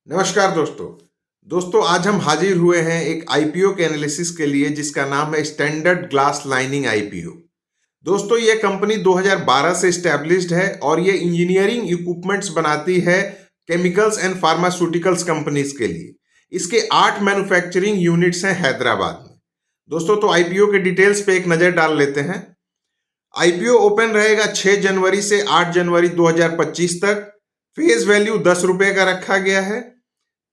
नमस्कार दोस्तों आज हम हाजिर हुए हैं एक आईपीओ के एनालिसिस के लिए जिसका नाम है स्टैंडर्ड ग्लास लाइनिंग आईपीओ। दोस्तों ये कंपनी 2012 से स्टैब्लिश्ड है और ये इंजीनियरिंग इक्विपमेंट्स बनाती है केमिकल्स एंड फार्मास्यूटिकल्स कंपनीज के लिए। इसके 8 मैन्युफैक्चरिंग यूनिट्स हैं हैदराबाद में। दोस्तों तो आईपीओ के डिटेल्स पे एक नज़र डाल लेते हैं। आईपीओ ओपन रहेगा 6 जनवरी से 8 जनवरी 2025 तक। फेस वैल्यू 10 रुपये का रखा गया है।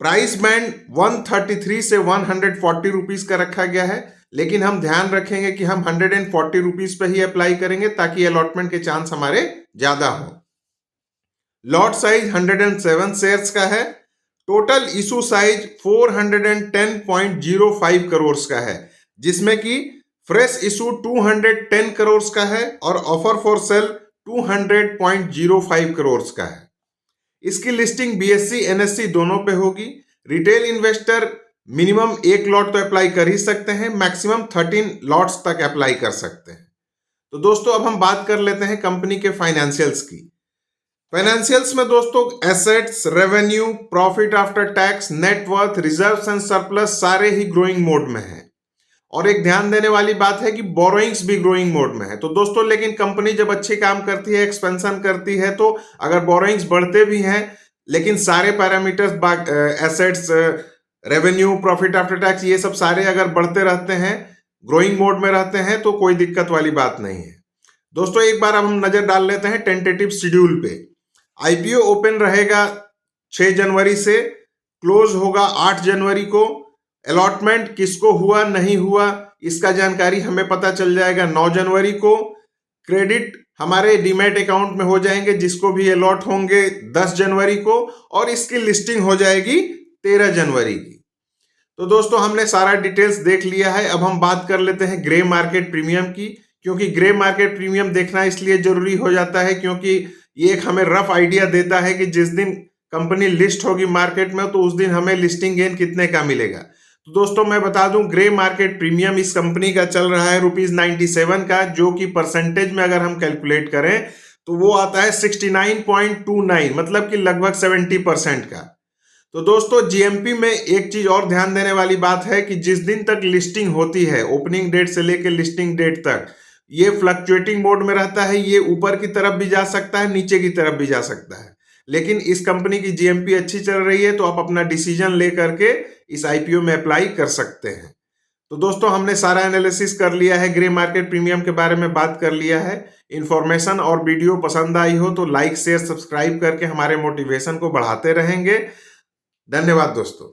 प्राइस बैंड 133 से 140 रुपीज का रखा गया है, लेकिन हम ध्यान रखेंगे कि हम 140 रुपीज पे ही अप्लाई करेंगे ताकि अलॉटमेंट के चांस हमारे ज्यादा हो। लॉट साइज 107 शेयर्स का है। टोटल इशू साइज 410.05 करोड़ का है, जिसमें कि फ्रेश इशू 210 करोड़ का है और ऑफर फॉर सेल 200.05 करोड़ का है। इसकी लिस्टिंग बीएससी एनएससी दोनों पे होगी। रिटेल इन्वेस्टर मिनिमम 1 लॉट तो अप्लाई कर ही सकते हैं, मैक्सिमम 13 लॉट्स तक अप्लाई कर सकते हैं। तो दोस्तों अब हम बात कर लेते हैं कंपनी के फाइनेंशियल्स की। फाइनेंशियल्स में दोस्तों assets, revenue, profit after tax, net worth, reserves and surplus सारे ही ग्रोइंग मोड में हैं। और एक ध्यान देने वाली बात है कि बोरोइंग्स भी ग्रोइंग मोड में है। तो दोस्तों लेकिन कंपनी जब अच्छी काम करती है, एक्सपेंशन करती है, तो अगर बोरोइंग्स बढ़ते भी हैं लेकिन सारे parameters, assets, revenue, profit after tax, ये सब सारे अगर बढ़ते रहते हैं, ग्रोइंग मोड में रहते हैं, तो कोई दिक्कत वाली बात नहीं है। दोस्तों एक बार अब हम नजर डाल लेते हैं टेंटेटिव शेड्यूल पे। आईपीओ ओपन रहेगा 6 जनवरी से, क्लोज होगा 8 जनवरी को। अलॉटमेंट किसको हुआ नहीं हुआ इसका जानकारी हमें पता चल जाएगा 9 जनवरी को। क्रेडिट हमारे डीमैट अकाउंट में हो जाएंगे जिसको भी अलॉट होंगे 10 जनवरी को, और इसकी लिस्टिंग हो जाएगी 13 जनवरी की। तो दोस्तों हमने सारा डिटेल्स देख लिया है। अब हम बात कर लेते हैं ग्रे मार्केट प्रीमियम की, क्योंकि ग्रे मार्केट प्रीमियम देखना इसलिए जरूरी हो जाता है क्योंकि ये एक हमें रफ आइडिया देता है कि जिस दिन कंपनी लिस्ट होगी मार्केट में तो उस दिन हमें लिस्टिंग गेन कितने का मिलेगा। तो दोस्तों मैं बता दूं ग्रे मार्केट प्रीमियम इस कंपनी का चल रहा है ₹97 का, जो कि परसेंटेज में अगर हम कैलकुलेट करें तो वो आता है 69.29, मतलब कि लगभग 70% का। तो दोस्तों जीएमपी में एक चीज और ध्यान देने वाली बात है कि जिस दिन तक लिस्टिंग होती है, ओपनिंग डेट से लेकर लिस्टिंग डेट तक, ये फ्लक्चुएटिंग मोड में रहता है। ये ऊपर की तरफ भी जा सकता है, नीचे की तरफ भी जा सकता है, लेकिन इस कंपनी की जीएमपी अच्छी चल रही है तो आप अपना डिसीजन ले करके इस आईपीओ में अप्लाई कर सकते हैं। तो दोस्तों हमने सारा एनालिसिस कर लिया है, ग्रे मार्केट प्रीमियम के बारे में बात कर लिया है। इंफॉर्मेशन और वीडियो पसंद आई हो तो लाइक शेयर सब्सक्राइब करके हमारे मोटिवेशन को बढ़ाते रहेंगे। धन्यवाद दोस्तों।